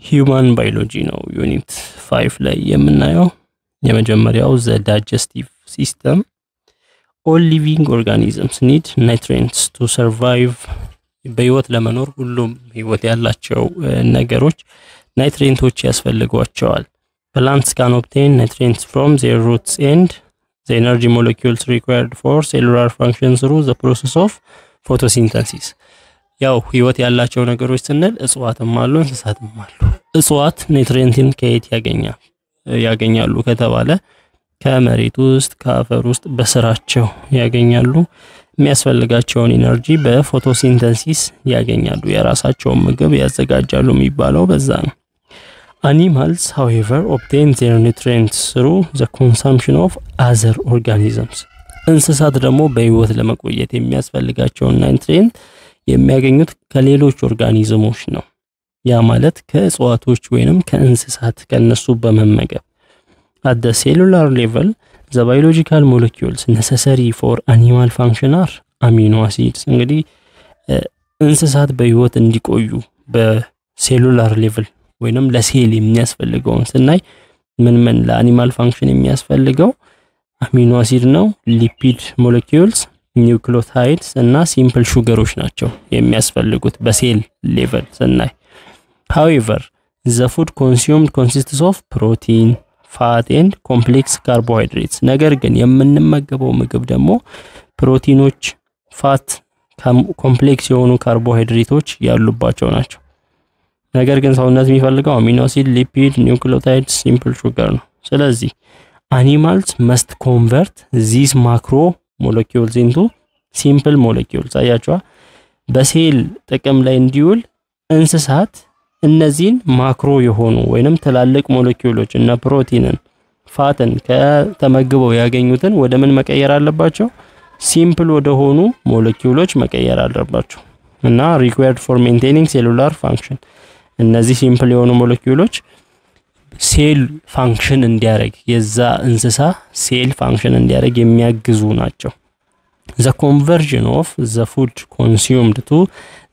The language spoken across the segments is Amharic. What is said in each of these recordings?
ሂዩማን ባዮሎጂ ነው ዩኒት 5 ላይ የምናየው የመጀመሪያው the digestive system. All living organisms need nutrients to survive. በህይወት ለመኖር ሁሉም ህይወት ያላቸው ነገሮች ናይትሬንቶች ያስፈልጓቸዋል. Plants can obtain nutrients from their roots and the energy molecules required for cellular function through the process of photosynthesis. ያው ህይወት ያላቸው ነገሮች ስንል እጽዋትም አሉ እንስሳትም አሉ. እጽዋት ኒውትሪየንትን ከየት ያገኛሉ ከተባለ ከመሬት ውስጥ ከአፈር ውስጥ በስራቸው ያገኛሉ. የሚያስፈልጋቸውን ኢነርጂ በፎቶሲንተሲስ ያገኛሉ. የራሳቸውን ምግብ ያዘጋጃሉ የሚባለው በዛ ነው. Animals however obtain their nutrients through the consumption of other organisms. እንስሳት ደግሞ በህይወት ለመቆየት የሚያስፈልጋቸውን ኒውትሪየንት የሚያገኙት ከሌሎች ኦርጋኒዝሞች ነው. ያ ማለት ከእጽዋቶች ወይንም ከእንስሳት ከነሱ በመመገብ. At the cellular level, the biological molecules necessary for animal function are amino acids. እንግዲህ እንስሳት በህይወት እንዲቆዩ በሴሉላር ሌቭል ወይንም ለሴል የሚያስፈልገውን ስናይ ምን ለአኒማል ፋንክሽን የሚያስፈልገው አሚኖ አሲድ ነው, ሊፒድ ሞለኪውልስ, ኒውክሊዮታይድስ እና ሲምፕል ሹገሮች ናቸው የሚያስፈልጉት በሴል ሌቭል ስናይ. However, the food consumed consists of protein, fat and complex carbohydrates. ነገር ግን የምንመገበው ምግብ ደግሞ ፕሮቲኖች፣ ፋት፣ ኮምፕሌክስ የሆኑ ካርቦሃይድሬቶች ያሉባቸው ናቸው. ነገር ግን ሰውነት የሚፈልገው አሚኖ አሲድ፣ ሊፒድ፣ ኒውክሊዮታይድስ፣ ሲምፕል ሹገር ነው. ስለዚህ animals must convert these macro molecules into simple molecules. አያችኋ በሴል ጥቅም ላይ እንዲውል እንስሳት እነዚህን ማክሮ የሆኑ ወይንም ትላልቅ ሞለኪውሎች እና ፕሮቲንን ፋትን ከተመግበው ያገኙትን ወደ ምን መቀየር አለባቸው? ሲምፕል ወደ ሆኑ ሞለኪውሎች መቀየር አለባቸው እና required for maintaining cellular function. እነዚህ ሲምፕል የሆኑ ሞለኪውሎች ሴል ፋንክሽን እንዲያደርግ የዛ እንስሳ ሴል ፋንክሽን እንዲያደርግ የሚያግዙ ናቸው. The conversion of the food consumed to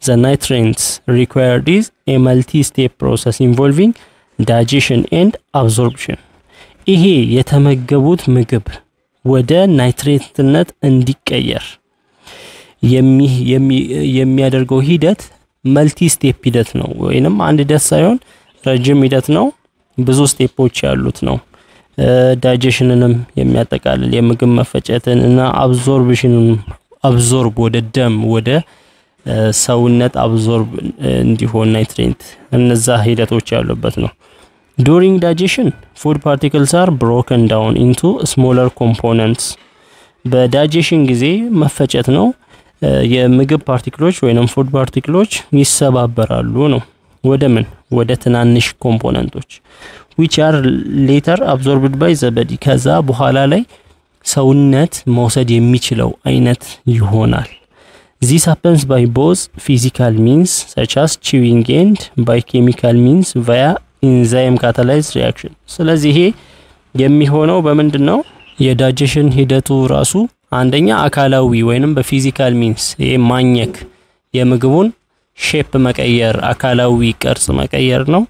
the nutrients required is a multi-step process involving digestion and absorption. ይሄ የተመገቡት ምግብ ወደ ናይትሬትነት እንዲቀየር የሚያደርገው ሂደት መልቲ ስቴፕ ሂደት ነው ወይንም አንድ ሂደት ሳይሆን ረጅም ሂደት ነው. ብዙ ስቴፖች ያሉት ነው. ዳይጀሽንንም የሚያጠቃልል የምግብ መፈጨትን እና አብዞርብ ወደ ደም ወደ ሰውነት አብዞርብ እንዲሆን ናይትሬንት እነዛ ሂደቶች ያሉበት ነው. During digestion, food particles are broken down into smaller components. በዳይጀሽን ጊዜ መፈጨት ነው የምግብ ፓርቲክሎች ወይንም ፉድ ፓርቲክሎች ይሰባበራሉ ነው ወደ ምን ወደ ትናንሽ ኮምፖነንቶች which are later absorbed by the body. ከዛ በኋላ ላይ ሰውነት መውሰድ የሚችለው አይነት ይሆናል. This happens by both physical means such as chewing and by chemical means via enzyme catalyzed reaction. ስለዚህ ይሄ የሚሆነው በመንድነው የዳይጀሽን ሂደቱ ራሱ አንደኛ አካላዊ ወይንም በፊዚካል ሚንስ ይሄ ማኘክ የምግቡን ሼፕ መቀየር አካላዊ ቅርጽ መቀየር ነው.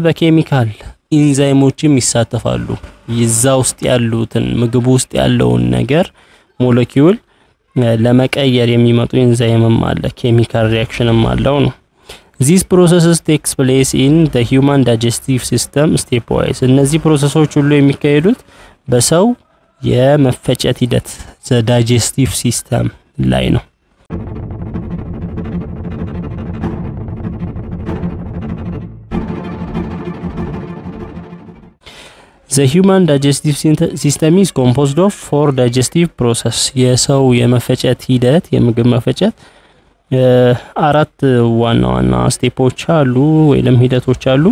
በኬሚካል ኢንዛይሞችም ይሳተፋሉ ይዛ ውስጥ ያሉትን ምግቡ ውስጥ ያለውን ነገር ሞለኪውል ለመቀየር የሚመጡ ኢንዛይምም አለ ኬሚካል ሪአክሽንም አለው ነው. These processes takes place in the human digestive system stepwise. እነዚህ ፕሮሰሶች ሁሉ የሚካሄዱት በሰው የመፈጨት ሂደት the digestive system ላይ ነው. The human digestive system is composed of 4 digestive process. የሰው የመፈጨት ሂደት የምግብ መፈጨት አራት ዋና ስቴፖች አሉ ወይንም ሂደቶች አሉ.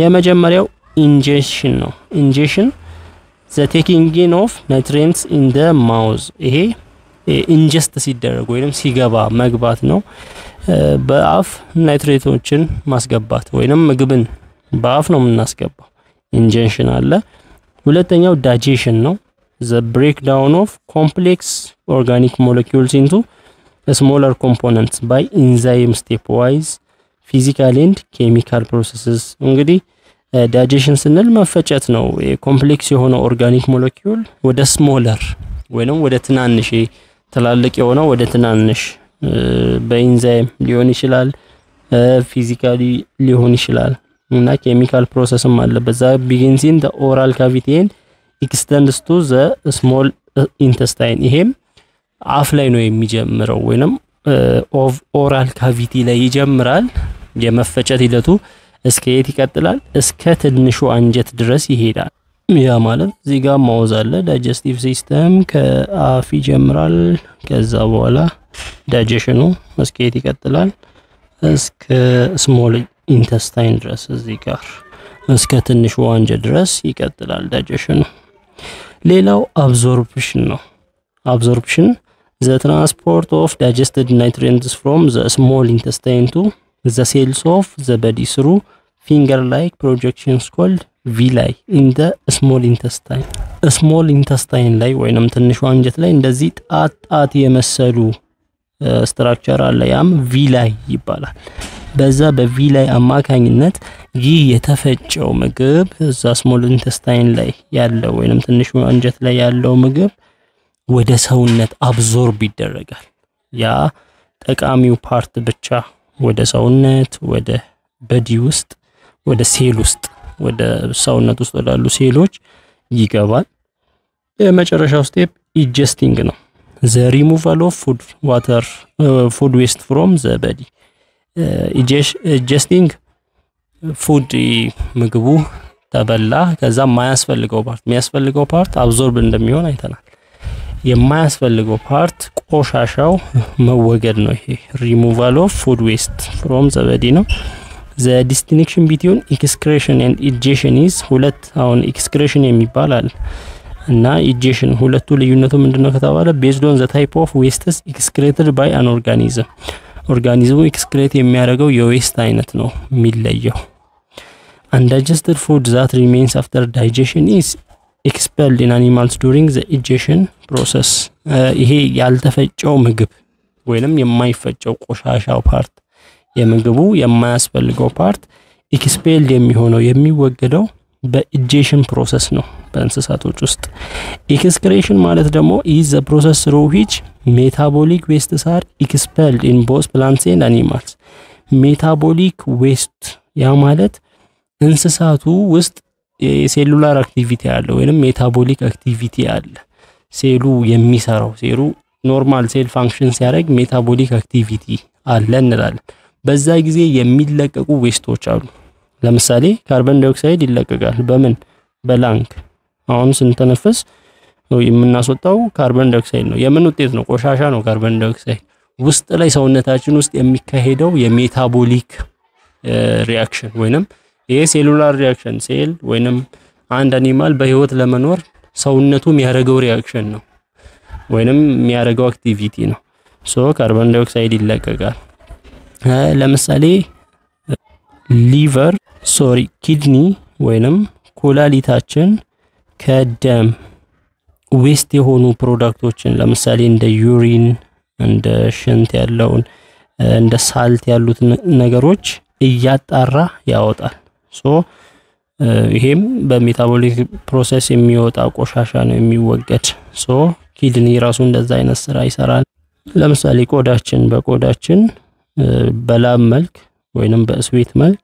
የመጀመሪያው ingestion ነው. ingestion the taking in of nutrients in the mouth. ይሄ ingest ሲደረግ ወይንም ሲገባ መግባት ነው. በአፍ ናይትሬቶችን ማስገባት ወይንም ምግብን በአፍ ነው የምናስገባው. ingestion አለ. ሁለተኛው digestion ነው. the breakdown of complex organic molecules into smaller components by enzyme stepwise ፊዚካል ኤንድ ኬሚካል ፕሮሰስስ እንግዲህ ዳይጀሽን ስንል መፈጨት ነው። ኮምፕሌክስ የሆነ ኦርጋኒክ ሞለኪውል ወደ ስሞለር ወይንም ወደ ትናንሽ ትላልቅ የሆነው ወደ ትናንሽ በኢንዛይም ሊሆን ይችላል ፊዚካሊ ሊሆን ይችላል እና ኬሚካል ፕሮሰስም አለበት። ዛ ቢጊንስ ኢን ዘ ኦራል ካቪቲ ኤንድ ኤክስቴንድስ ቱ ዘ ስሞል ኢንተስታይን ይሄም አፍ ላይ ነው የሚጀምረው ወይንም ኦራል ካቪቲ ላይ ይጀምራል። የመፈጨት ሂደቱ እስከ የት ይቀጥላል? እስከ ትንሹ አንጀት ድረስ ይሄዳል። ያ ማለት እዚህ ጋር ማውዝ አለ። ዳይጀስቲቭ ሲስተም ከአፍ ይጀምራል። ከዛ በኋላ ዳይጀሽኑ እስከ የት ይቀጥላል? እስከ ስሞል ኢንተስታይን ድረስ እዚህ ጋር እስከ ትንሹ አንጀት ድረስ ይቀጥላል ዳይጀሽኑ። ሌላው አብዞርፕሽን ነው። አብዞርፕሽን the transport of digested nutrients from the small intestine to the cells of the body through finger-like projections called villi in the small intestine. small intestine ላይ ወይንም ትንሹ አንጀት ላይ እንደዚህ ጣጣት የመሰሉ ስትራክቸር አለ። ያም ቪላይ ይባላል። በዛ በቪላይ አማካኝነት ይህ የተፈጨው ምግብ እዛ ስሞል ኢንተስታይን ላይ ያለው ወይንም ትንሹ አንጀት ላይ ያለው ምግብ ወደ ሰውነት አብዞርብ ይደረጋል። ያ ጠቃሚው ፓርት ብቻ ወደ ሰውነት ወደ በዲ ውስጥ ወደ ሴል ውስጥ ወደ ሰውነት ውስጥ ወዳሉ ሴሎች ይገባል። የመጨረሻው ስቴፕ ኢጀስቲንግ ነው። the removal of food waste from the body. ኢጀስቲንግ ፉድ ምግቡ ተበላ ከዛ የሚያስፈልገው ፓርት አብዞርብ እንደሚሆን አይተናል። የማያስፈልገው ፓርት ቆሻሻው መወገድ ነው። ይሄ removal of food waste from the body ነው። the distinction between excretion and ejection is ሁለት አሁን excretion የሚባላል እና ejection ሁለቱ ልዩነቱ ምንድነው ከተባለ based on the type of wastes excreted by an organism ኦርጋኒዝሙ ኤክስክሬት የሚያደርገው የዌስት አይነት ነው የሚለየው። undigested food that remains after digestion is expelled in animals during the ejection process. ይሄ ያልተፈጨው ምግብ ወይንም የማይፈጨው ቆሻሻው ፓርት የምግቡ የማያስፈልገው ፓርት ኤክስፔልድ የሚሆነው የሚወገደው በኢጀሽን ፕሮሰስ ነው በእንስሳቶች ውስጥ። ኤክስክሬሽን ማለት ደግሞ is the process through which metabolic wastes are expelled in both plants and animals. metabolic waste ያ ማለት እንስሳቱ ውስጥ የሴሉላር አክቲቪቲ አለ ወይንም ሜታቦሊክ አክቲቪቲ አለ። ሴሉ የሚሰራው ሴሉ ኖርማል ሴል ፋንክሽን ሲያደርግ ሜታቦሊክ አክቲቪቲ አለ እንላለን። በዛ ጊዜ የሚለቀቁ ዌስቶች አሉ። ለምሳሌ ካርቦን ዳይኦክሳይድ ይለቀቃል። በምን? በላንግ። አሁን ስንተነፍስ የምናስወጣው ካርቦን ዳይኦክሳይድ ነው። የምን ውጤት ነው? ቆሻሻ ነው ካርቦን ዳይኦክሳይድ። ውስጥ ላይ ሰውነታችን ውስጥ የሚካሄደው የሜታቦሊክ ሪአክሽን ወይንም የሴሉላር ሪአክሽን ሴል ወይንም አንድ አኒማል በህይወት ለመኖር ሰውነቱ የሚያደርገው ሪአክሽን ነው ወይንም የሚያደርገው አክቲቪቲ ነው። ካርቦን ዳይኦክሳይድ ይለቀቃል። ለምሳሌ ኪድኒ ወይንም ኩላሊታችን ከደም ዌስት የሆኑ ፕሮዳክቶችን ለምሳሌ እንደ ዩሪን እንደ ሽንት ያለውን እንደ ሳልት ያሉት ነገሮች እያጣራ ያወጣል። ይሄም በሜታቦሊክ ፕሮሰስ የሚወጣ ቆሻሻ ነው የሚወገድ። ኪድኒ ራሱ እንደዛ አይነት ስራ ይሰራል። ለምሳሌ በቆዳችን በላብ መልክ ወይንም በስዌት መልክ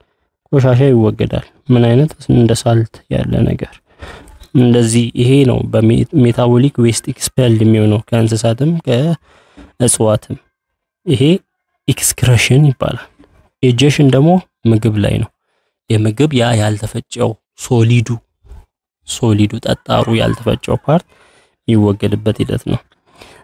ቆሻሻ ይወገዳል። ምን አይነት? እንደ ሳልት ያለ ነገር እንደዚህ። ይሄ ነው በሜታቦሊክ ዌስት ኤክስፔልድ የሚሆነው ከእንስሳትም ከእጽዋትም። ይሄ ኤክስክሬሽን ይባላል። ኢጀሽን ደግሞ ምግብ ላይ ነው። የምግብ ያ ያልተፈጨው ሶሊዱ ጠጣሩ ያልተፈጨው ፓርት የሚወገድበት ሂደት ነው።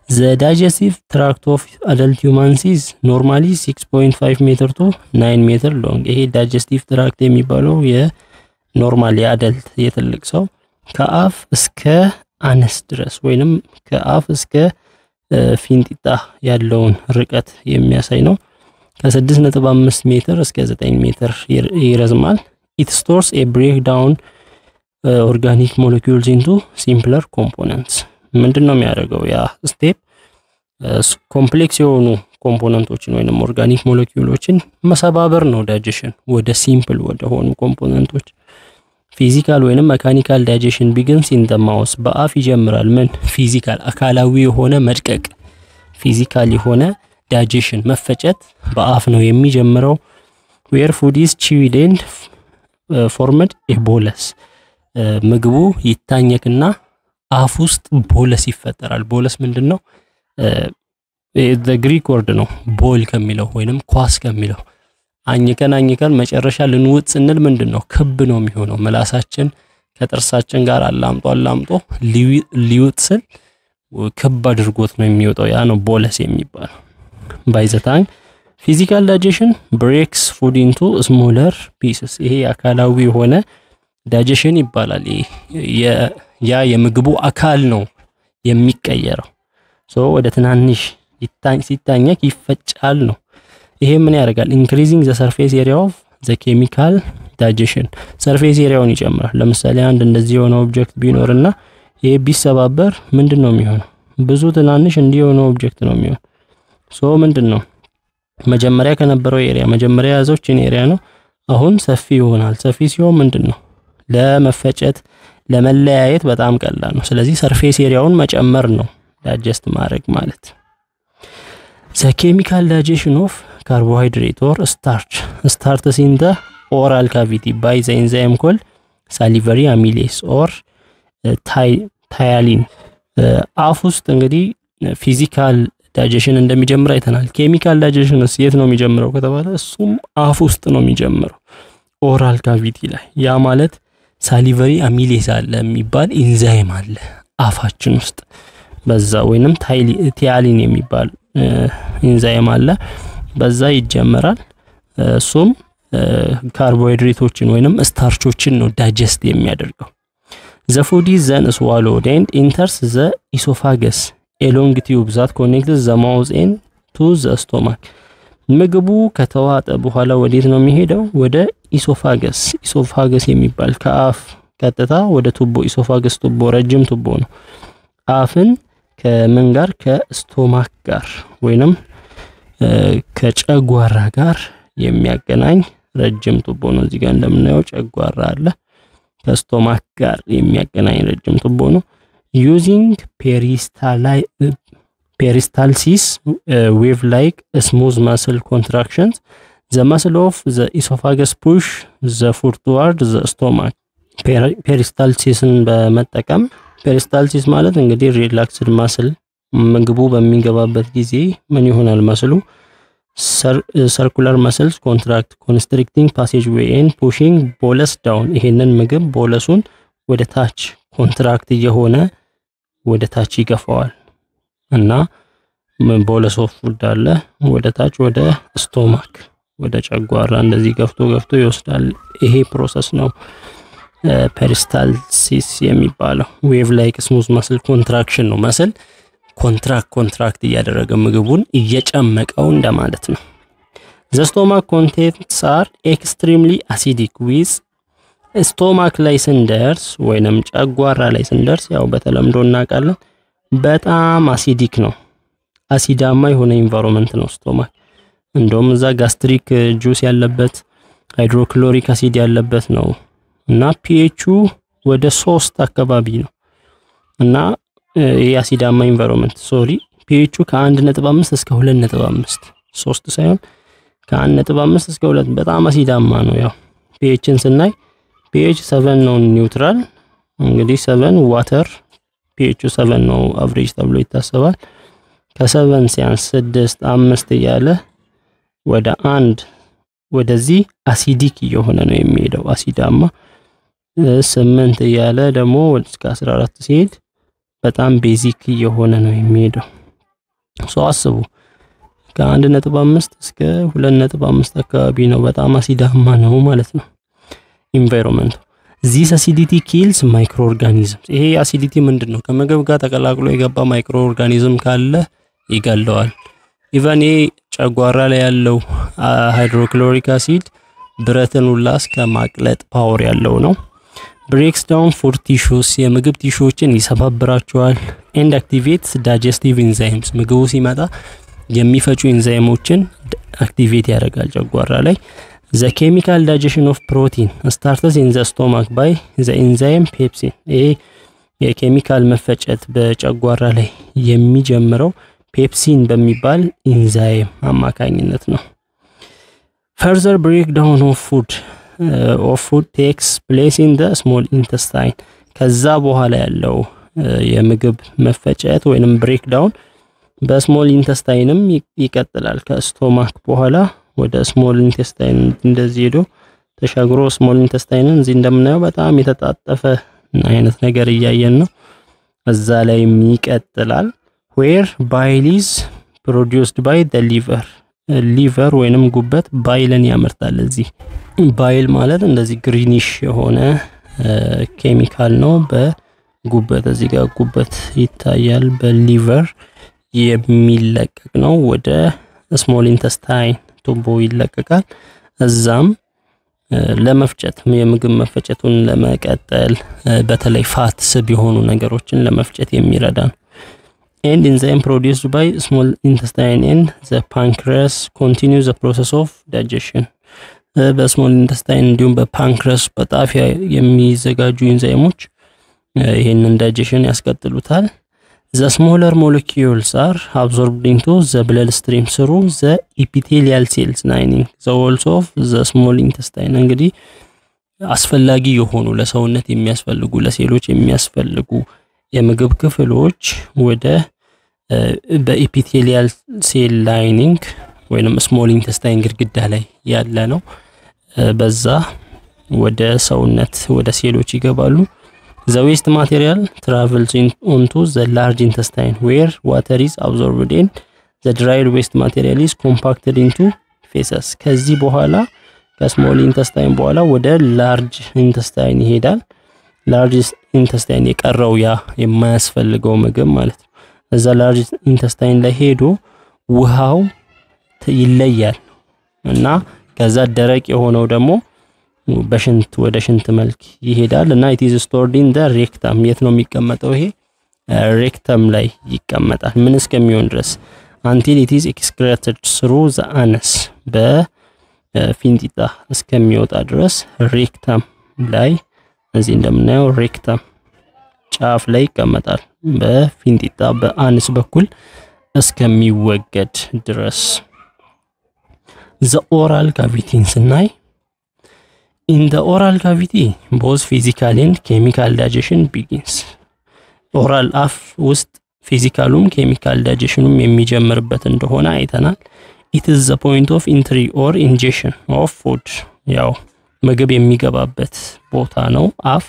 The digestive tract of adult humans is normally 6.5 meter to 9 meter long. ይሄ digestive tract የሚባለው የኖርማል የአደልት የትልቅ ሰው ከአፍ እስከ አነስ ድረስ ወይንም ከአፍ እስከ ፊንጢጣ ያለውን ርቀት የሚያሳይ ነው። ከ6.5 ሜትር እስከ 9 ሜትር ይረዝማል። It stores a breakdown organic molecules into simpler components. ምንድነው የሚያደርገው? ያ ስቴፕ ኮምፕሌክስ የሆኑ ኮምፖነንቶችን ወይንም ኦርጋኒክ ሞለኪውሎችን መሰባበር ነው ዳይጀሽን ወደ ሲምፕል ወደ ሆኑ ኮምፖነንቶች። ፊዚካል ወይንም መካኒካል ዳይጀሽን ቢግንስ ኢን ዘ ማውስ በአፍ ይጀምራል። ምን ፊዚካል አካላዊ የሆነ መድቀቅ ፊዚካል የሆነ ዳይጀሽን መፈጨት በአፍ ነው የሚጀምረው። where food is chewed and formed a bolus ምግቡ ይታኘክና አፍ ውስጥ ቦለስ ይፈጠራል። ቦለስ ምንድነው? the Greek word ነው ቦል ከሚለው ወይንም ኳስ ከሚለው አኝከን መጨረሻ ልንውጥ ስንል ምንድነው? ክብ ነው የሚሆነው። ምላሳችን ከጥርሳችን ጋር አላምጦ ሊውጥ ስል ክብ አድርጎት ነው የሚወጣው። ያ ነው ቦለስ የሚባለው። by the time physical digestion breaks food into smaller pieces ይሄ አካላዊ የሆነ ዳይጀሽን ይባላል። ያ የምግቡ አካል ነው የሚቀየረው። ወደ ትናንሽ ሲታኘክ ይፈጫል ነው። ይሄ ምን ያደርጋል? increasing the surface area of the chemical digestion surface area-ውን ይጨምራል። ለምሳሌ አንድ እንደዚህ የሆነ ኦብጀክት ቢኖርና ይሄ ቢሰባበር ምንድነው የሚሆነው? ብዙ ትናንሽ እንዲህ የሆነ ኦብጀክት ነው የሚሆነው። ምንድነው መጀመሪያ ከነበረው ኤሪያ መጀመሪያ ያዘውችን ኤሪያ ነው አሁን ሰፊ ይሆናል። ሰፊ ሲሆን ምንድነው ለመፈጨት ለመለያየት በጣም ቀላል ነው። ስለዚህ ሰርፌስ ኤሪያውን መጨመር ነው ዳይጀስት ማድረግ ማለት። the chemical digestion of carbohydrate or starts in the oral cavity by the enzyme called salivary amylase or thialin አፍ ውስጥ እንግዲህ ፊዚካል ዳይጀሽን እንደሚጀምር አይተናል። ኬሚካል ዳይጀሽን የት ነው የሚጀምረው ከተባለ እሱም አፍ ውስጥ ነው የሚጀምረው ኦራል ካቪቲ ላይ። ያ ማለት ሳሊቨሪ አሚሌስ አለ የሚባል ኢንዛይም አለ አፋችን ውስጥ በዛ ወይንም ቲያሊን የሚባል ኢንዛይም አለ በዛ ይጀምራል። እሱም ካርቦሃይድሬቶችን ወይንም ስታርቾችን ነው ዳይጀስት የሚያደርገው። the food is then swallowed and enters the esophagus a long tube that connects the mouth and to the stomach ምግቡ ከተዋጠ በኋላ ወዴት ነው የሚሄደው? ወደ ኢሶፋገስ የሚባል ከአፍ ቀጥታ ወደ ቱቦ ኢሶፋገስ ቱቦ ረጅም ቱቦ ነው። አፍን ከምን ጋር? ከስቶማክ ጋር ወይንም ከጨጓራ ጋር የሚያገናኝ ረጅም ቱቦ ነው። እዚህ ጋር እንደምናየው ጨጓራ አለ ከስቶማክ ጋር የሚያገናኝ ረጅም ቱቦ ነው። using peristalsis wave like smooth muscle contractions the muscle of the esophagus push the food toward the stomach peristalsisን በመጠቀም peristalsis ማለት እንግዲህ relaxed muscle ምግቡ በሚገባበት ጊዜ ምን ይሆናል? መስሉ circular muscles contract constricting passageway and pushing bolus down ይሄንን ምግብ ቦለሱን ወደ ታች ኮንትራክት እየሆነ ወደ ታች ይገፋዋል እና ቦለስ ኦፍ ፉድ አለ ወደ ታች ወደ ስቶማክ ወደ ጨጓራ እንደዚህ ገፍቶ ይወስዳል። ይሄ ፕሮሰስ ነው peristalsis የሚባለው። ዌቭ ላይክ ስሙዝ መስል ኮንትራክሽን ነው። መስል ኮንትራክት እያደረገ ምግቡን እየጨመቀው እንደማለት ነው። the stomach contents are extremely acidic with ስቶማክ ላይ ስንደርስ ወይንም ጨጓራ ላይ ስንደርስ ያው በተለምዶ እናውቃለን በጣም አሲዲክ ነው። አሲዳማ የሆነ ኢንቫይሮንመንት ነው ስቶማክ። እንደውም እዛ ጋስትሪክ ጁስ ያለበት ሃይድሮክሎሪክ አሲድ ያለበት ነው እና ፒኤቹ ወደ 3 አካባቢ ነው እና ይሄ አሲዳማ ኢንቫይሮንመንት ፒኤቹ ከ1.5 እስከ 2.5 3 ሳይሆን ከ1.5 እስከ 2 በጣም አሲዳማ ነው። ያው ፒኤችን ስናይ pH 7 ነው ኒውትራል እንግዲህ 7 ዋተር pH 7 ነው አቨሬጅ ተብሎ ይታሰባል። ከ7 ሲያንስ 6 5 እያለ ወደ 1 ወደዚህ አሲዲክ እየሆነ ነው የሚሄደው አሲዳማ 8 እያለ ደግሞ እስከ 14 ሲሄድ በጣም ቤዚክ እየሆነ ነው የሚሄደው። አስቡ ከ1.5 እስከ 2.5 አካባቢ ነው በጣም አሲዳማ ነው ማለት ነው ኢንቫይሮንመንት። this acidity kills microorganisms ይሄ አሲዲቲ ምንድነው? ከምግብ ጋር ተቀላቅሎ የገባ ማይክሮኦርጋኒዝም ካለ ይገለዋል። ኢቨን ጨጓራ ላይ ያለው ሃይድሮክሎሪክ አሲድ ብረትን ሁላ እስከማቅለጥ ፓወር ያለው ነው። breaks down food tissues የምግብ ቲሹዎችን ይሰባብራቸዋል and activates digestive enzymes ምግቡ ሲመጣ የሚፈጩ ኢንዛይሞችን አክቲቬት ያደርጋል ጨጓራ ላይ the chemical digestion of protein starts in the stomach by the enzyme pepsin የኬሚካል መፈጨት በጨጓራ ላይ የሚጀምረው ፔፕሲን በሚባል ኢንዛይም አማካኝነት ነው further breakdown of food takes place in the small intestine ከዛ በኋላ ያለው የምግብ መፈጨት ወይንም ብሬክዳውን በስሞል ኢንተስታይንም ይቀጥላል ከስቶማክ በኋላ ወደ ስሞል ኢንተስታይን እንደዚህ ሄዶ ተሻግሮ ስሞል ኢንተስታይንን እዚህ እንደምናየው በጣም የተጣጠፈ አይነት ነገር እያየን ነው እዛ ላይ ይቀጥላል where bile is produced by the liver ወይንም ጉበት ባይልን ያመርታል እዚህ ባይል ማለት እንደዚህ ግሪኒሽ የሆነ ኬሚካል ነው በጉበት እዚህ ጋር ጉበት ይታያል በሊቨር የሚለቀቅ ነው ወደ ስሞል ኢንተስታይን ቱቦ ይለቀቃል እዛም ለመፍጨት የምግብ መፈጨቱን ለመቀጠል በተለይ ፋት ስብ የሆኑ ነገሮችን ለመፍጨት የሚረዳ ነው and enzyme produced by small intestine and the pancreas continue the process of digestion በስሞል ኢንተስታይን እንዲሁም በፓንክረስ በጣፊያ የሚዘጋጁ ኢንዛይሞች ይሄንን ዳይጀሽን ያስቀጥሉታል the smaller molecules are absorbed into the bloodstream through the epithelial cells lining the walls of the small intestine እንግዲህ አስፈላጊ የሆኑ ለሰውነት የሚያስፈልጉ ለሴሎች የሚያስፈልጉ የምግብ ክፍሎች ወደ በኢፒቴሊያል ሴል ላይኒንግ ወይንም ስሞል ኢንተስታይን ግድግዳ ላይ ያለ ነው በዛ ወደ ሰውነት ወደ ሴሎች ይገባሉ the waste material travels onto the large intestine where water is absorbed and the dried waste material is compacted into feces ከዚህ በኋላ ከስሞል ኢንተስታይን በኋላ ወደ ላርጅ ኢንተስታይን ይሄዳል ላርጅ ኢንተስታይን የቀረው ያ የማያስፈልገው ምግብ ማለት ነው እዛ ላርጅ ኢንተስታይን ላይ ሄዶ ውሃው ይለያል እና ከዛ ደረቅ የሆነው ደግሞ በሽንት ወደ ሽንት መልክ ይሄዳል እና it is stored in the rectum የት ነው የሚቀመጠው ይሄ ሬክተም ላይ ይቀመጣል ምን እስከሚሆን ድረስ until it is excreted through the anus በፊንጢጣ እስከሚወጣ ድረስ ሬክተም ላይ እዚህ እንደምናየው ሬክተም ጫፍ ላይ ይቀመጣል በፊንጢጣ በአንስ በኩል እስከሚወገድ ድረስ the oral cavity ስናይ in the oral cavity both physical and chemical digestion begins oral አፍ ውስጥ ፊዚካሉም ኬሚካል ዳይጀሽኑም የሚጀምርበት እንደሆነ አይተናል it is the point of entry or ingestion of food ያው ምግብ የሚገባበት ቦታ ነው አፍ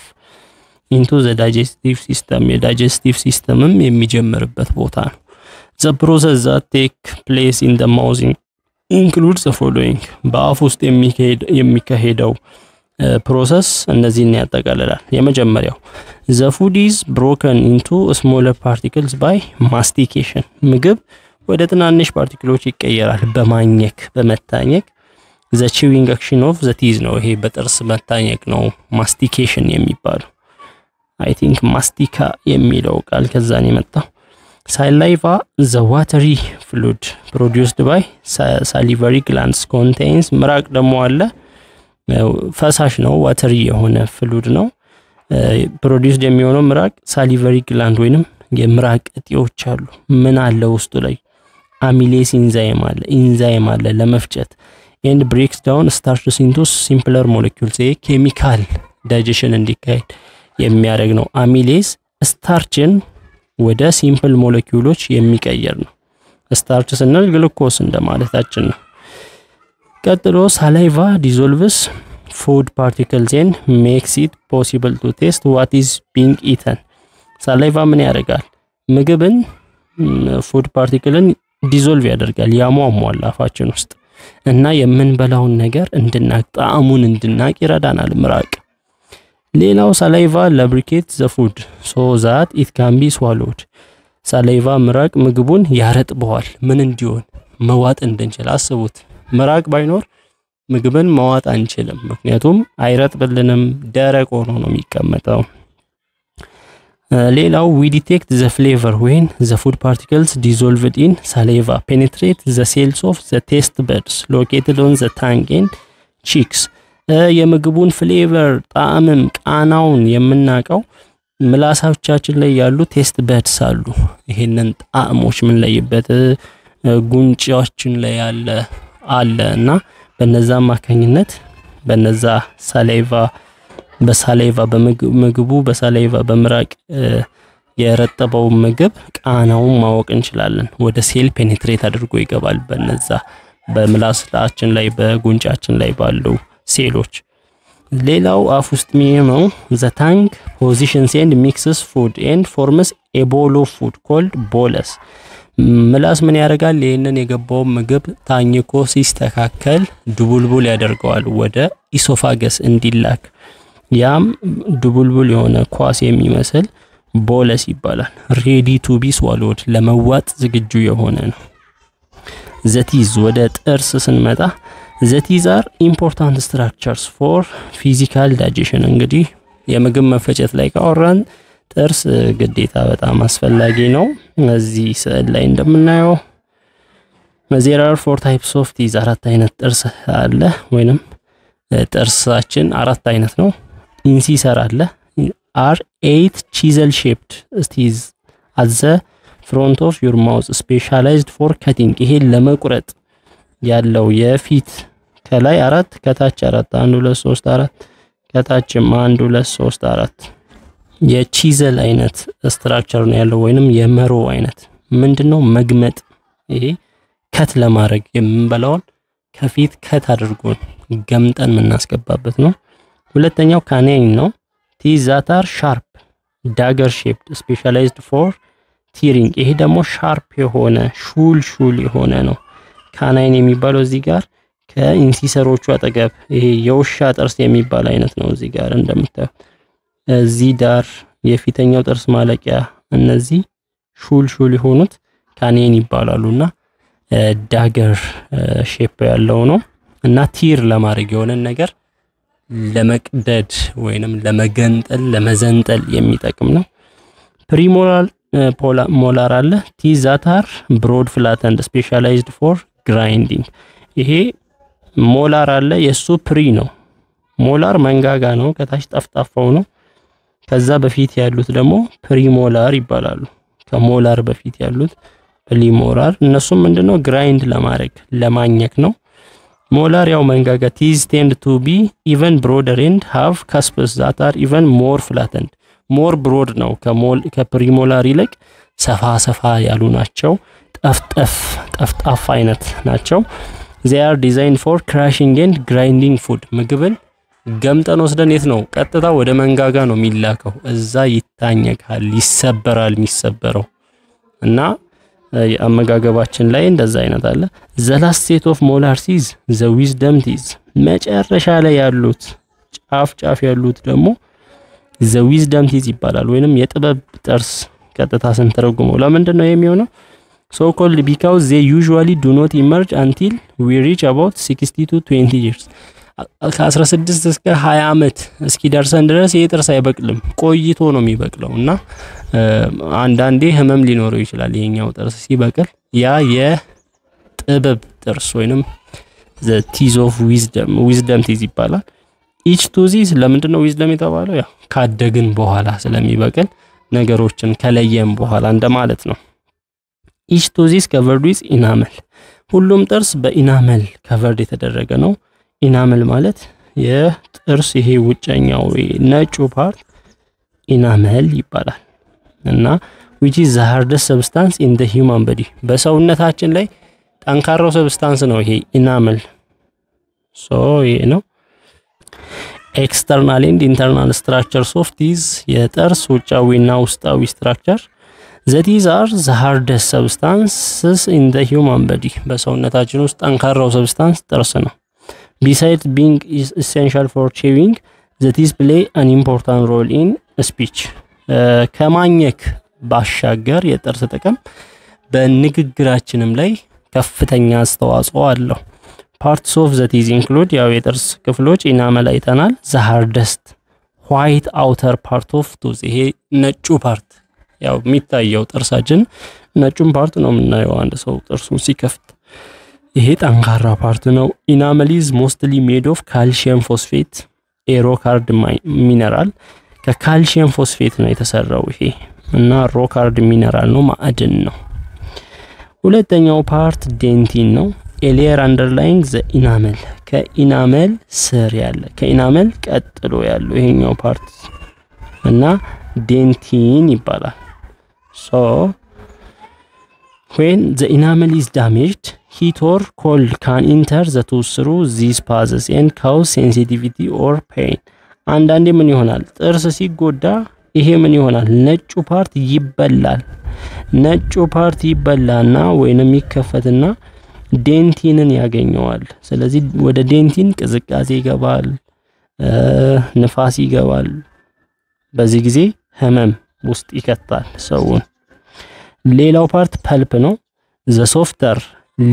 into the digestive system የዳይጀስቲቭ ሲስተምም የሚጀምርበት ቦታ ነው the process that take place in the mouth includes the following በአፍ ውስጥ የሚካሄደው ፕሮሰስ እነዚህን ያጠቃልላል የመጀመሪያው the food is broken into smaller particles by mastication ምግብ ወደ ትናንሽ ፓርቲክሎች ይቀየራል በማኘክ በመታኘክ the chewing action of the teeth ነው ይሄ በጥርስ መታኘክ ነው mastication የሚባለው I think mastica የሚለው ቃል ከዛን የመጣው saliva the watery fluid produced by salivary glands contains ምራቅ ደግሞ አለ ፈሳሽ ነው ዋተሪ የሆነ ፍሉድ ነው ፕሮዲዩስድ የሚሆነው ምራቅ ሳሊቨሪ ግላንድ ወይንም የምራቅ እጢዎች አሉ ምን አለ ውስጡ ላይ አሚሌስ ኢንዛይም አለ ለመፍጨት and breaks down starches into simpler molecules ኬሚካል ዳይጀሽን እንዲካሄድ የሚያደርግ ነው አሚሌስ ስታርችን ወደ ሲምፕል ሞለኪውሎች የሚቀየር ነው ስታርች ስንል ግሉኮስ እንደማለታችን ነው ቀጥሎ saliva dissolves food particles and makes it possible to taste what is being eaten saliva ምን ያደርጋል ምግብን ፉድ ፓርቲክልን ዲዞልቭ ያደርጋል ያሟሟል አፋችን ውስጥ እና የምንበላውን ነገር እንድናቅ ጣዕሙን እንድናቅ ይረዳናል ምራቅ ሌላው saliva lubricates the food so that it can be swallowed saliva ምራቅ ምግቡን ያረጥበዋል ምን እንዲሆን መዋጥ እንድንችል አስቡት ምራቅ ባይኖር ምግብን መዋጥ አንችልም ምክንያቱም አይረጥብልንም ደረቅ ሆኖ ነው የሚቀመጠው ሌላው we detect the flavor when the food particles dissolved in saliva penetrate the cells of the taste buds located on the tongue and cheeks የምግቡን ፍሌቨር ጣዕምም ቃናውን የምናቀው ምላሳዎቻችን ላይ ያሉ ቴስት በድስ አሉ ይሄንን ጣዕሞች ምን ለይበት ጉንጫችን ላይ አለና በነዛ ማከኝነት በነዛ ሳሊቫ በሳሊቫ በምግቡ በሳሊቫ በምራቅ የረጠበው ምግብ ቃናውን ማወቅ እንችላለን ወደ ሴል ፔኔትሬት አድርጎ ይገባል በነዛ በምላሳችን ላይ በጉንጫችን ላይ ባለው ሴሎች ሌላው አፍ ውስጥ የሚሆነው the tongue positions and mixes food and forms a bowl of food called bolus ምላስ ምን ያደርጋል ይሄንን የገባው ምግብ ታኝኮ ሲስተካከል ድቡልቡል ያደርገዋል ወደ ኢሶፋገስ እንዲላክ ያም ድቡልቡል የሆነ ኳስ የሚመስል ቦለስ ይባላል ready to be swallowed ለመዋጥ ዝግጁ የሆነ ነው that is ወደ ጥርስ ስንመጣ that is are important structures for physical digestion እንግዲህ የምግብ መፈጨት ላይ ካወራን ጥርስ ግዴታ በጣም አስፈላጊ ነው እዚህ ስዕል ላይ እንደምናየው there are 4 types of teeth አራት አይነት ጥርስ አለ ወይንም ጥርሳችን አራት አይነት ነው ኢንሲሰር አለ are 8 chisel shaped teeth at the front of your mouth specialized for cutting ይሄ ለመቁረጥ ያለው የፊት ከላይ 4 ከታች 4 1 2 3 4 ከታችም 1 2 3 4 የቺዘል አይነት ስትራክቸር ነው ያለው ወይንም የመሮ አይነት ምንድነው መግመጥ ይሄ ከት ለማድረግ የምንበላውን ከፊት ከት አድርጎ ገምጠን እናስገባበት ነው ሁለተኛው ካናይን ነው teeth that are sharp dagger shaped specialized for tearing ይሄ ደግሞ ሻርፕ የሆነ ሹል የሆነ ነው ካናይን የሚባለው እዚህ ጋር ከኢንሲሰሮቹ አጠገብ ይሄ የውሻ ጥርስ የሚባል አይነት ነው እዚህ ጋር እንደምታዩት እዚህ ዳር የፊተኛው ጥርስ ማለቂያ እነዚህ ሹል የሆኑት ካናይን ይባላሉና ዳገር ሼፕ ያለው ነው እና ቲር ለማድረግ የሆነ ነገር ለመቅደድ ወይንም ለመገንጠል ለመዘንጠል የሚጠቅም ነው ሞላር አለ teeth that are broad flat and specialized for grinding ይሄ ሞላር አለ የሱ ፕሪ ነው ሞላር መንጋጋ ነው ከታች ጠፍጣፋው ነው ከዛ በፊት ያሉት ደግሞ ፕሪሞላር ይባላሉ ከሞላር በፊት ያሉት ፕሪሞላር እነሱም ምንድነው ግራይንድ ለማድረግ ለማኘክ ነው ሞላር ያው መንጋጋ teeth tend to be even broader and have cusps that are even more flattened more broad ነው ከፕሪሞላር ይልቅ ሰፋ ያሉ ናቸው ጠፍጣፋ አይነት ናቸው they are designed for crushing and grinding food ምግብን ገምጠን ወስደን የት ነው ቀጥታ ወደ መንጋጋ ነው የሚላከው እዛ ይታኘካል ይሰበራል የሚሰበረው እና አመጋገባችን ላይ እንደዛ አይነት አለ the last set of molars is the wisdom teeth መጨረሻ ላይ ያሉት ጫፍ ያሉት ደግሞ the wisdom teeth ይባላል ወይንም የጥበብ ጥርስ ቀጥታ ስንተረጉመው ለምንድን ነው የሚሆነው so called because they usually do not emerge until we reach about 60 to 20 years ከ16 እስከ 20 አመት እስኪደርሰን ድረስ የጥርስ አይበቅልም ቆይቶ ነው የሚበቅለውና አንዳንዴ ህመም ሊኖረው ይችላል የኛው ጥርስ ሲበቅል ያ የጥበብ ጥርስ ወይንም the teeth of wisdom teeth ይባላል each tooth is ለምንድን ነው wisdom የተባለው ያው ካደግን በኋላ ስለሚበቅል ነገሮችን ከለየም በኋላ እንደማለት ነው each tooth is covered with enamel ሁሉም ጥርስ በኢናመል covered የተደረገ ነው ኢናመል ማለት የጥርስ ይሄ ውጨኛው ነጩ ፓርት ኢናመል ይባላል እና which is the hardest substance in the human body በሰውነታችን ላይ ጠንካራው ሰብስታንስ ነው ይሄ ኢናመል so ይሄ ነው external and internal structures of teeth የጥርስ ውጫዊና ውስጣዊ structure these are the hardest substances in the human body በሰውነታችን ውስጥ ጠንካራው ሰብስታንስ ጥርስ ነው besides being essential for chewing the teeth play an important role in speech ከማኘክ ባሻገር የጥርስ ጥቅም በንግግራችንም ላይ ከፍተኛ አስተዋጽኦ አለው parts of the teeth include ያው የጥርስ ክፍሎች ኢናመል አይተናል the hardest white outer part of tooth ይሄ ነጩ ፓርት ያው የሚታየው ጥርሳችን ነጩን ፓርት ነው የምናየው አንድ ሰው ጥርሱን ሲከፍት ይሄ ጠንካራ ፓርት ነው enamel is mostly made of calcium phosphate a rock hard mineral ከካልሲየም ፎስፌት ነው የተሰራው ይሄ እና rock hard mineral ነው ማዕድን ነው ሁለተኛው ፓርት dentin ነው a layer underlying the enamel ከኢናመል ስር ያለ ከኢናመል ቀጥሎ ያለው ይሄኛው ፓርት እና dentin ይባላል so when the enamel is damaged heat or cold can enter the tooth through these passes and cause sensitivity or pain አንዳንዴ ምን ይሆናል ጥርስ ሲጎዳ ይሄ ምን ይሆናል ነጩ ፓርት ይበላል ነጩ ፓርት ይበላና ወይንም ይከፈትና ዴንቲንን ያገኘዋል ስለዚህ ወደ ዴንቲን ቅዝቃዜ ይገባል ንፋስ ይገባል በዚህ ጊዜ ህመም ውስጥ ይከታል ሰውን ሌላው ፓርት ፐልፕ ነው the softer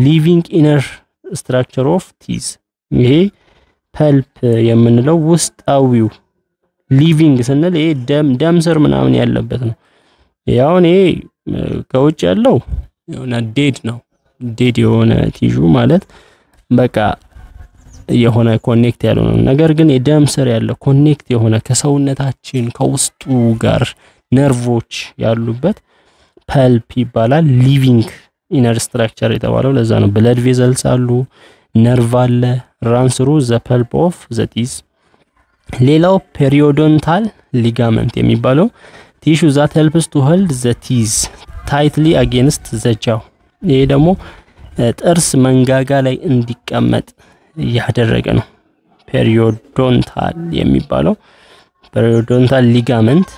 living inner structure of teeth ይሄ ፐልፕ የምንለው ውስጣዊው living ስንል ይሄ ደም ስር ምናምን ያለበት ነው ያው ይሄ ከውጭ ያለው የሆነ ዴድ ነው ዴድ የሆነ ቲሹ ማለት በቃ የሆነ ኮኔክት ያለው ነው ነገር ግን የደም ስር ያለው ኮኔክት የሆነ ከሰውነታችን ከውስጡ ጋር ነርቮች ያሉበት ፐልፕ ይባላል ሊቪንግ ኢነር ስትራክቸር የተባለው ለዛ ነው ብለድ ቬዘልስ አሉ ነርቭ አለ run through the pulp of the teeth ሌላው periodontal ligament የሚባለው tissue that helps to hold the teeth tightly against the jaw ይሄ ደግሞ ጥርስ መንጋጋ ላይ እንዲቀመጥ ያደረገ ነው periodontal የሚባለው periodontal ligament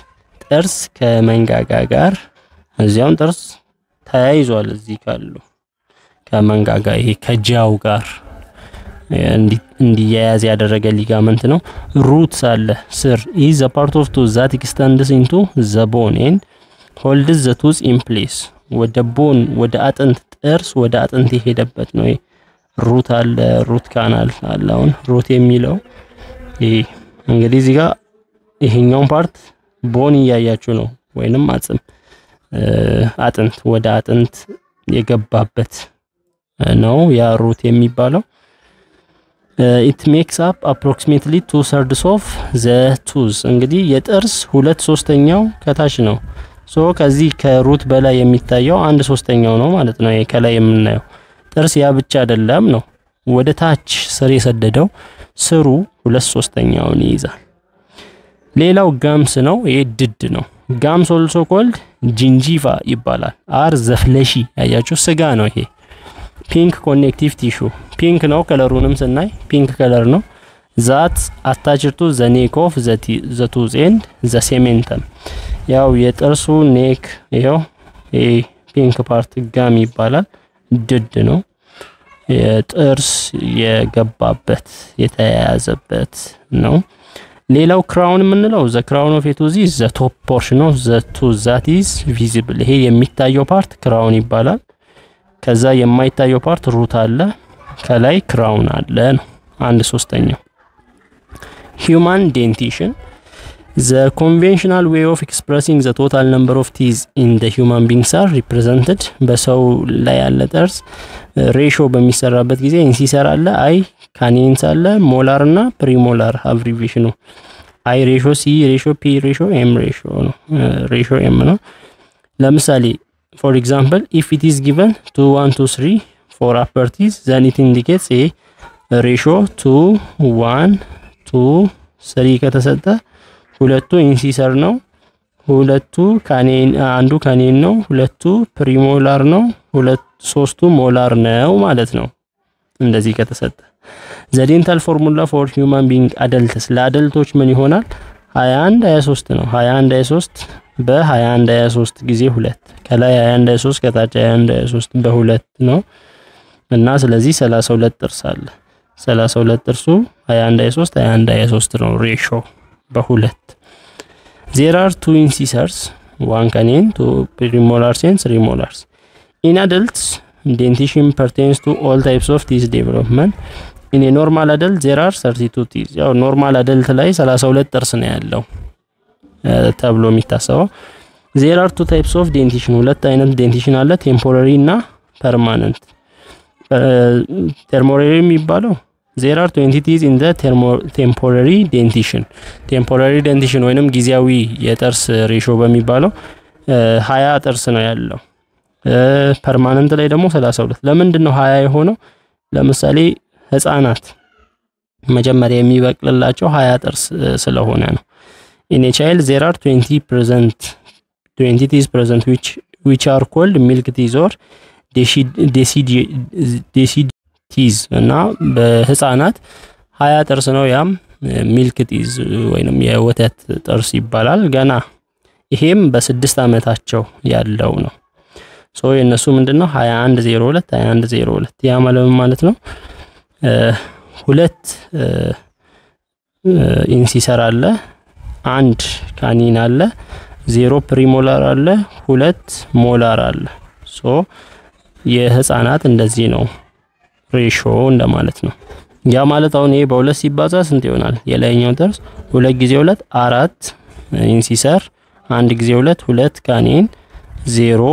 ጥርስ ከመንጋጋ ጋር እዚያው ጥርስ ተያይዟል እዚህ ካሉ ከመንጋጋ ይሄ ከጃው ጋር እንዲያያዝ ያደረገ ሊጋመንት ነው roots አለ ስር is a part of tooth that extends into the bone and holds the tooth in place ወደ ቦን ወደ አጥንት ጥርስ ወደ አጥንት ይሄደበት ነው ሩት አለ ሩት ካናል አለውን ሩት የሚለው ይሄ እንግዲህ እዚህ ጋር ይሄኛው ፓርት ቦን ያያችሁ ነው ወይንም አጥንት ወደ አጥንት የገባበት ነው ያ ሩት የሚባለው it makes up approximately 2/3 of the tooth እንግዲህ የጥርስ 2/3ኛው ከታች ነው ሶ ከዚህ ከሩት በላይ የሚታየው 1/3ኛው ነው ማለት ነው ከላይ የምናየው ጥርስ ያ ብቻ አይደለም ነው ወደ ታች ስር የሰደደው ስሩ 2/3ኛውን ይይዛል ሌላው ጋምስ ነው ይሄ ድድ ነው ጋምስ also called gingiva ይባላል are the fleshy ያያችሁ ስጋ ነው ይሄ ፒንክ ኮኔክቲቭ ቲሹ ፒንክ ነው ከለሩንም ስናይ ፒንክ ከለር ነው that attached to the neck of the tooth and the cementum ያው የጥርሱ ኔክ ይሄው ፒንክ ፓርት ጋም ይባላል ድድ ነው የጥርስ የገባበት የተያያዘበት ነው ሌላው ክራውን የምንለው the crown of a tooth is the top portion of the tooth that is visible ይሄ የሚታየው ፓርት ክራውን ይባላል ከዛ የማይታየው ፓርት ሩት አለ ከላይ ክራውን አለ ነው 1/3ኛው human dentition the conventional way of expressing the total number of teeth in the human beings are represented በሰው ላይ ያለ ጥርስ ሬሾ በሚሰራበት ጊዜ ኢንሲሰር አለ አይ ካኒንስ አለ ሞላር እና ፕሪሞላር አብሪቪዬሽኑ አይ ሬሾ ሲ ሬሾ ፒ ሬሾ ኤም ሬሾ ነው ሬሾ ኤም ነው ለምሳሌ for example if it is given 2 1 2 3 for upper teeth then it indicates a ratio 2 1 2 3 ከተሰጠ ሁለቱ ኢንሲሰር ነው ሁለቱ ካኔን አንዱ ካኔን ነው ሁለቱ ፕሪሞላር ነው ሶስቱ ሞላር ነው ማለት ነው እንደዚህ ከተሰጠ the dental formula for human being adults ለአደልቶች ምን ይሆናል 21 23 ነው 21 23 በ21 23 ጊዜ 2 ከላይ 21 23 ከታች 21 23 በ2 ነው እና ስለዚህ 32 ጥርስ አለ 32 ጥርሱ 21 23 21 23 ነው ሬሾ በ2 there are two incisors one canine two premolars and three molars in adults dentition pertains to all types of teeth development in a normal adult there are 32 teeth ያው ኖርማል አደልት ላይ 32 ጥርስ ነው ያለው ተብሎ የሚታሰበው there are two types of dentition ሁለት አይነት dentition አለ temporary እና permanent temporary የሚባለው there are 20 teeth in the temporary dentition ወይንም ጊዜያዊ የጥርስ ሬሾ በሚባለው 20 ጥርስ ነው ያለው permanent ላይ ደግሞ 32 ለምንድን ነው 20 የሆነው ለምሳሌ ህፃናት መጀመሪያ የሚበቅልላቸው 20 ጥርስ ስለሆነ ነው in a child there are 20 teeth present which are called milk teeth or deciduous teeth እና በህፃናት 20 ጥርስ ነው ያም milk teeth ወይንም የወተት ጥርስ ይባላል ገና ይሄም በ6 አመታቸው ያለው ነው ሶ የነሱ ምንድነው 2102 ያ ማለት ነው ሁለት ኢንሲሰር አለ አንድ ካኒን አለ 0 ፕሪሞላር አለ 2 ሞላር አለ ሶ የህፃናት እንደዚህ ነው ሬሾ እንደማለት ነው ያ ማለት አሁን ይሄ በሁለት ሲባዛ ስንት ይሆናል የላይኛው ጥርስ 2 ጊዜ 2 4 ኢንሲሰር 1 ጊዜ 2 ካኒን 0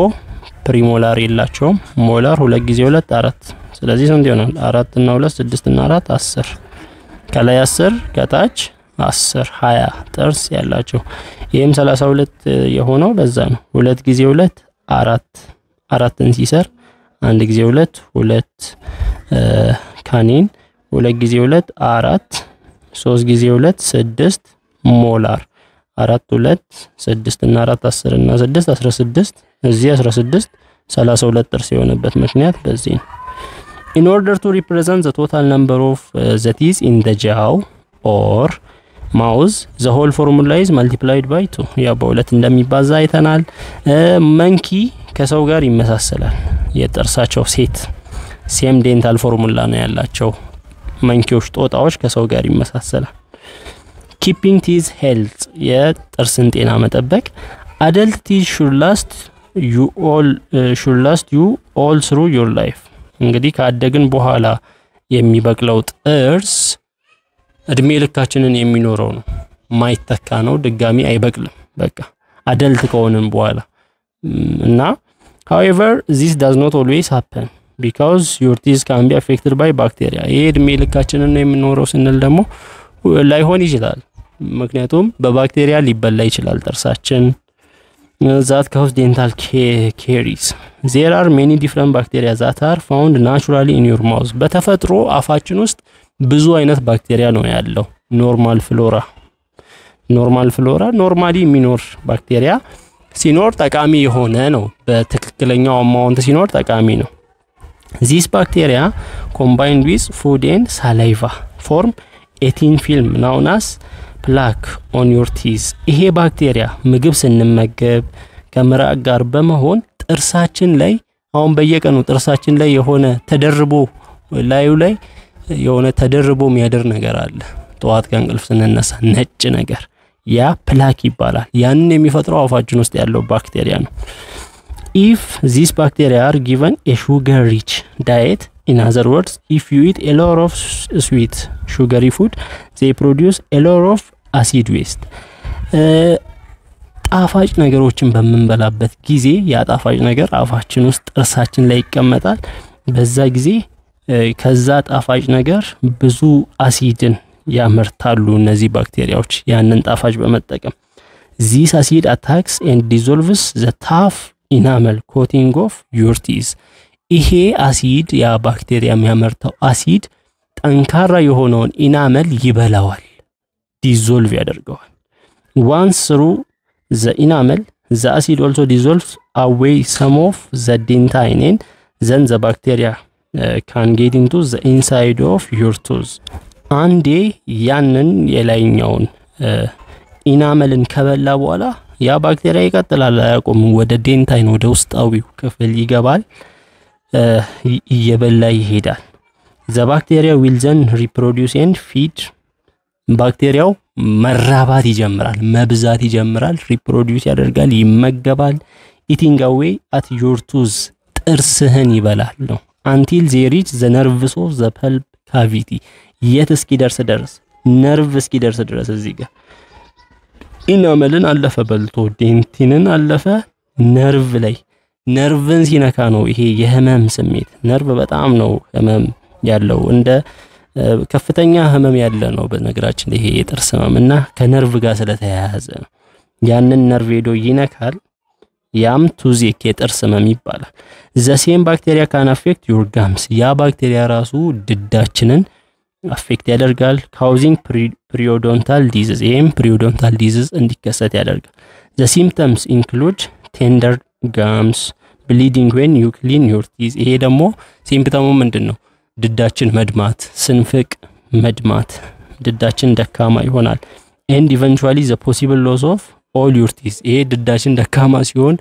ፕሪሞላር የላቸውም ሞላር 2 ጊዜ 2 4 ስለዚህ ስንት ይሆናል 4 እና 2 6 እና 4 10 ከላይ 10 ከታች 10 20 ጥርስ ያላቸው ይሄም 32 የሆነው ለዛ ነው 2 ጊዜ 2 4 ኢንሲሰር 1 ጊዜ 2 ካኒን 2 ጊዜ 2 4 3 ጊዜ 2 6 ሞላር 4 2 6 እና 4 10 እና 6 16 እዚህ 16 32 ጥርስ የሆነበት ምክንያት በዚህ ነው in order to represent the total number of the teeth in the jaw or mouth the whole formula is multiplied by 2 ያ በሁለት እንደሚባዛ አይተናል መንኪ ከሰው ጋር ይመሳሰላል የጥርሳቸው ሴት ሴም ዴንታል ፎርሙላ ነው ያላቸው መንኪዎች ጦጣዎች ከሰው ጋር ይመሳሰላል keeping teeth health የጥርስን ጤና መጠበቅ adult teeth should last you all through your life እንግዲህ ካደግን በኋላ የሚበቅለው ጥርስ እድሜ ልካችንን የሚኖረው ነው ማይተካ ነው ድጋሚ አይበቅልም በቃ አደልት ከሆነን በኋላ እና however this does not always happen because your teeth can be affected by bacteria ይሄ እድሜ ልካችንን ነው የሚኖረው ስንል ደግሞ ላይሆን ይችላል ምክንያቱም በባክቴሪያ ሊበላ ይችላል ጥርሳችን that cause dental caries there are many different bacteria that are found naturally in your mouth በተፈጥሮ አፋችን ውስጥ ብዙ አይነት ባክቴሪያ ነው ያለው ኖርማል ፍሎራ ኖርማሊ የሚኖር ባክቴሪያ ሲኖር ጠቃሚ የሆነ ነው በትክክለኛው አማውንት ሲኖር ጠቃሚ ነው this bacteria combined with food and saliva form a thin film known as plaque on your teeth ይሄ ባክቴሪያ ምግብ ስንመገብ ከምራቅ ጋር በመሆን ጥርሳችን ላይ አሁን በየቀኑ ጥርሳችን ላይ የሆነ ተደርቦ ላዩ ላይ የሆነ ተደርቦ የሚያደር ነገር አለ ጧት ከእንቅልፍ ስንነሳ ነጭ ነገር ያ ፕላክ ይባላል ያንን የሚፈጥረው አፋችን ውስጥ ያለው ባክቴሪያ ነው if these bacteria are given a sugar rich diet in other words if you eat a lot of sweet sugary food they produce a lot of acid waste ጣፋጭ ነገሮችን በመንበላበት ጊዜ ያ ጣፋጭ ነገር አፋችን ውስጥ ጥርሳችን ላይ ይቀመጣል በዛ ጊዜ ከዛ ጣፋጭ ነገር ብዙ አሲድን ያመርታሉ እነዚህ ባክቴሪያዎች ያንን ጣፋጭ በመጠቀም this acid attacks and dissolves the tough enamel coating of your teeth ይሄ አሲድ ያ ባክቴሪያ የሚያመርተው አሲድ ጠንካራ የሆነውን ኢናመል ይበላዋል dissolve ያደርገዋል once through the enamel the acid also dissolves away some of the dentine and then the bacteria can get into the inside of your tooth አንዴ ያንን የላይኛውን ኢናመልን ከበላ በኋላ ያ ባክቴሪያ ይቀጥላል አያቆምም ወደ ዴንታይን ወደ ውስጣዊው ክፍል ይገባል እየበላ ይሄዳል the bacteria will then reproduce and feed ባክቴሪያው መራባት ይጀምራል መብዛት ይጀምራል ሪፕሮዲዩስ ያደርጋል ይመገባል eating away at your tooth ጥርስህን ይበላል ነው until they reach the nerves of the pulp ካቪቲ የት እስኪደርስ ድረስ ነርቭ እስኪደርስ ድረስ እዚህ ጋር ኢናመልን አለፈ በልቶ ዴንቲንን አለፈ ነርቭ ላይ ነርቭን ሲነካ ነው ይሄ የህመም ስሜት ነርቭ በጣም ነው ህመም ያለው እንደ ከፍተኛ ህመም ያለ ነው በነገራችን ይሄ የጥርስ ህመምና ከነርቭ ጋር ስለተያያዘ ነው ያንን ነርቭ ሄዶ ይነካል ያም ቱዚክ የጥርስ ህመም ይባላል ዘሴም ባክቴሪያ ካን አፌክት ዩር ጋምስ ያ ባክቴሪያ ራሱ ድዳችንን አፌክት ያደርጋል ካውዚንግ ፕሪዮዶንታል ዲዚዝ ይሄም ፕሪዮዶንታል ዲዚዝ እንዲከሰት ያደርጋል ዘ ሲምፕተምስ ኢንክሉድ ቴንደር ጋምስ ብሊዲንግ ዌን ዩ ክሊን ዩር ቲዝ ይሄ ደግሞ ሲምፕተሙ ምንድነው ድዳችን መድማት ስንፍቅ መድማት ድዳችን ደካማ ይሆናል and eventually the possible loss of all your teeth ይሄ ድዳችን ደካማ ሲሆን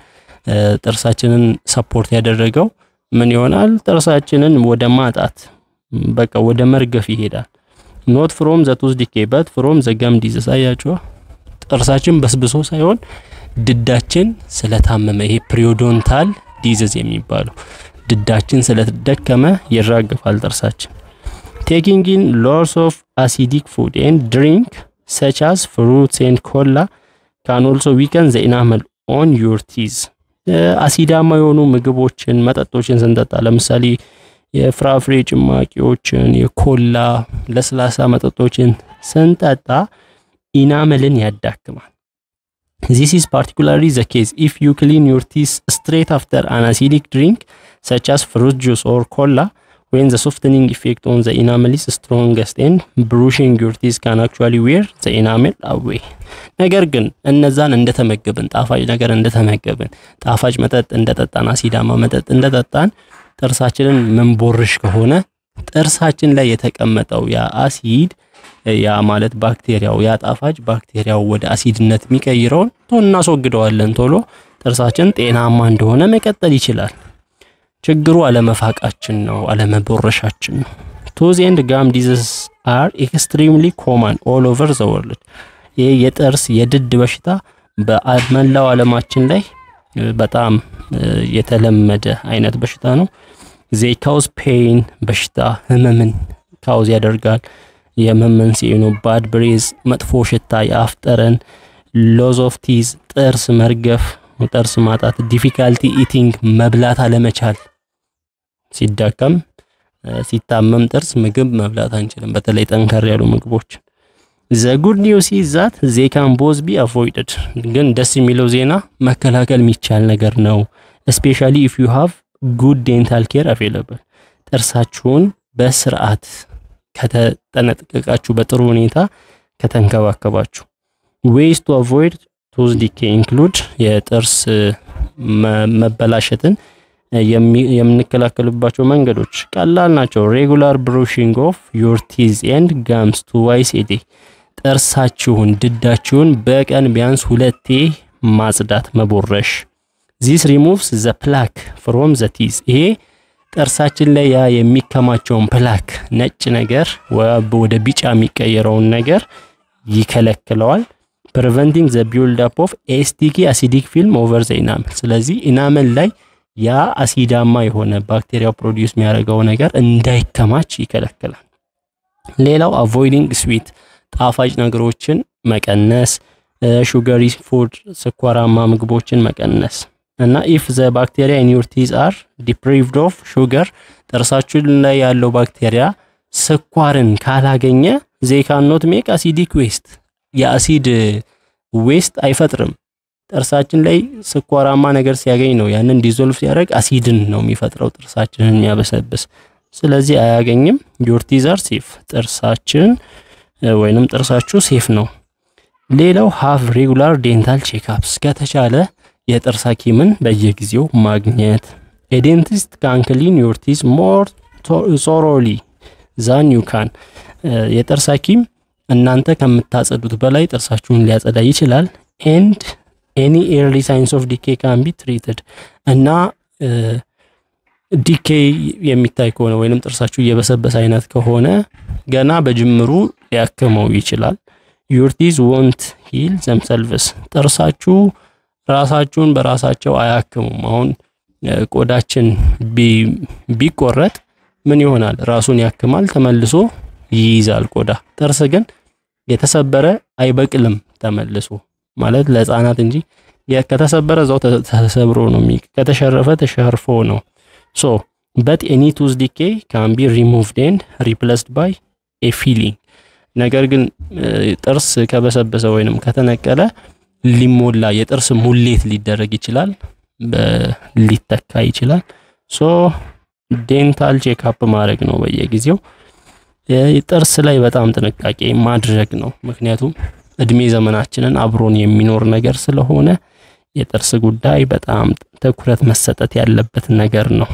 ጥርሳችንን ሰፖርት ያደረገው ምን ይሆናል ጥርሳችንን ወደ ማጣት በቃ ወደ መርገፍ ይሄዳል not from the tooth decay but from the gum disease አያችሁ ጥርሳችን በስብሶ ሳይሆን ድዳችን ስለታመመ ይሄ ፕሪዮዶንታል ዲዚዝ የሚባለው ድዳችን ስለተደከመ ይራገፋል ጥርሳችን taking in lots of acidic food and drink such as fruits and cola can also weaken the enamel on your teeth አሲዳማ የሆኑ ምግቦችን መጠጦችን ስንጠጣ ለምሳሌ የፍራፍሬ ጭማቂዎችን የኮላ ለስላሳ መጠጦችን ስንጠጣ ኢናመልን ያዳክማል This is particularly the case if you clean your teeth straight after an acidic drink such as fruit juice or cola when the softening effect on the enamel is strongest and brushing your teeth can actually wear the enamel away ነገር ግን እነዛን እንደተመገብን ጣፋጭ ነገር እንደተመገብን ጣፋጭ መጠጥ እንደጠጣን አሲዳማ መጠጥ እንደጠጣን ጥርሳችንን መንቦርሽ ከሆነ ጥርሳችን ላይ የተቀመጠው ያ አሲድ ያ ማለት ባክቴሪያው ያ ጣፋጭ ባክቴሪያው ወደ አሲድነት የሚቀይረውን እናስወግደዋለን ቶሎ ጥርሳችን ጤናማ እንደሆነ መቀጠል ይችላል ችግሩ አለመፋቃችን ነው አለመቦረሻችን ነው tooth and gum diseases are extremely common all over the world ይሄ የጥርስ የድድ በሽታ በመላው ዓለማችን ላይ በጣም የተለመደ አይነት በሽታ ነው they cause pain በሽታ ህመምን ካውዝ ያደርጋል የመመንሲው ነው bad breath መጥፎ ሽታ ያፍጠረን loss of teeth ጥርስ መርገፍ ጥርስ ማጣት difficulty eating መብላት አለመቻል ሲዳከም ሲታመም ጥርስ ምግብ መብላት አንችልም በተለይ ጠንከር ያሉ ምግቦች the good news is that they can both be avoided ግን ደስ የሚለው ዜና መከላከል የሚቻል ነገር ነው especially if you have good dental care available ጥርሳችሁን በስርዓት ከተጠነቀቃችሁ በጥሩ ሁኔታ ከተንከባከባችሁ ways to avoid tooth decay include የጥርስ መበላሸትን የምንከላከልባቸው መንገዶች ቀላል ናቸው regular brushing of your teeth and gums twice a day ጥርሳችሁን ድዳችሁን በቀን ቢያንስ ሁለቴ ማጽዳት መቦረሽ this removes the plaque from the teeth ይሄ ጥርሳችን ላይ ያ የሚከማቸውን ፕላክ ነጭ ነገር ወደ ቢጫ የሚቀየረውን ነገር ይከለክለዋል preventing the build up of sticky acidic film over the enamel ስለዚህ ኢናመል ላይ ያ አሲዳማ የሆነ ባክቴሪያ ፕሮዲዩስ የሚያደርገው ነገር እንዳይከማች ይከለክላል ሌላው avoiding sweet ጣፋጭ ነገሮችን መቀነስ sugary food ስኳራማ ምግቦችን መቀነስ እና if the bacteria in your teeth are deprived of sugar ጥርሳችሁ ላይ ያለው ባክቴሪያ ስኳርን ካላገኘ they cannot make acidic waste የአሲድ ዌስት አይፈጥርም ጥርሳችን ላይ ስኳራማ ነገር ሲያገኝ ነው ያንን ዲዞልቭ ሲያደርግ አሲድን ነው የሚፈጥረው ጥርሳችንን የሚያበሰብስ ስለዚህ አያገኝም your teeth are safe ጥርሳችን ወይንም ጥርሳችሁ ሴፍ ነው ሌላው have regular dental checkups ከተቻለ የጥርስ ሐኪምን በየጊዜው ማግኘት a dentist can clean your teeth more thoroughly than you can የጥርስ ሐኪም እናንተ ከምታጸዱት በላይ ጥርሳችሁን ሊያጸዳ ይችላል and any early signs of decay can be treated እና decay የሚታይ ከሆነ ወይንም ጥርሳችሁ እየበሰበሰ አይነት ከሆነ ገና በጅምሩ ሊያከመው ይችላል your teeth won't heal themselves ጥርሳችሁ ራሳችሁን በራሳቸው አያክሙም አሁን ቆዳችን ቢቆረጥ ምን ይሆናል ራሱን ያክማል ተመልሶ ይይዛል ቆዳ ጥርስ ግን የተሰበረ አይበቅልም ተመልሶ ማለት ለህፃናት እንጂ ከተሰበረ ዛው ተሰብሮ ነው ከተሸረፈ ተሸርፎ ነው so but any tooth decay can be removed and replaced by a filling ነገር ግን ጥርስ ከበሰበሰ ወይንም ከተነቀለ ሊሞላ የጥርስ ሙሌት ሊደረግ ይችላል ሊተካ ይችላል so dental check up ማድረግ ነው በየጊዜው ጥርስ ላይ በጣም ጥንቃቄ ማድረግ ነው ምክንያቱም እድሜ ዘመናችንን አብሮን የሚኖር ነገር ስለሆነ የጥርስ ጉዳይ በጣም ትኩረት መሰጠት ያለበት ነገር ነው